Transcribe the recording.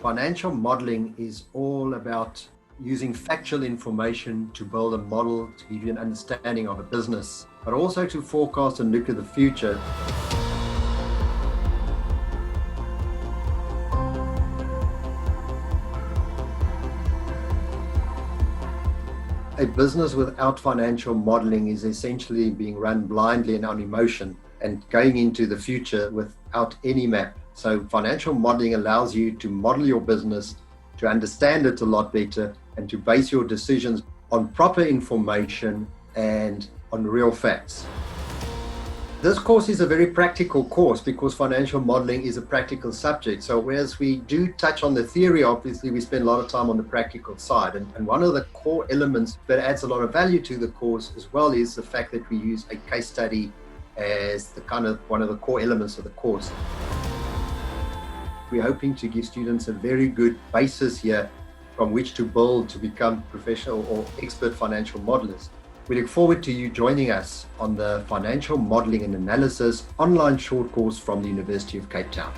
Financial modeling is all about using factual information to build a model to give you an understanding of a business, but also to forecast and look at the future. A business without financial modeling is essentially being run blindly and on emotion and going into the future without any map. So financial modeling allows you to model your business, to understand it a lot better, and to base your decisions on proper information and on real facts. This course is a very practical course because financial modeling is a practical subject. So whereas we do touch on the theory, obviously we spend a lot of time on the practical side. And one of the core elements that adds a lot of value to the course as well is the fact that we use a case study as the one of the core elements of the course. We're hoping to give students a very good basis here from which to build to become professional or expert financial modelers. We look forward to you joining us on the Financial Modelling and Analysis online short course from the University of Cape Town.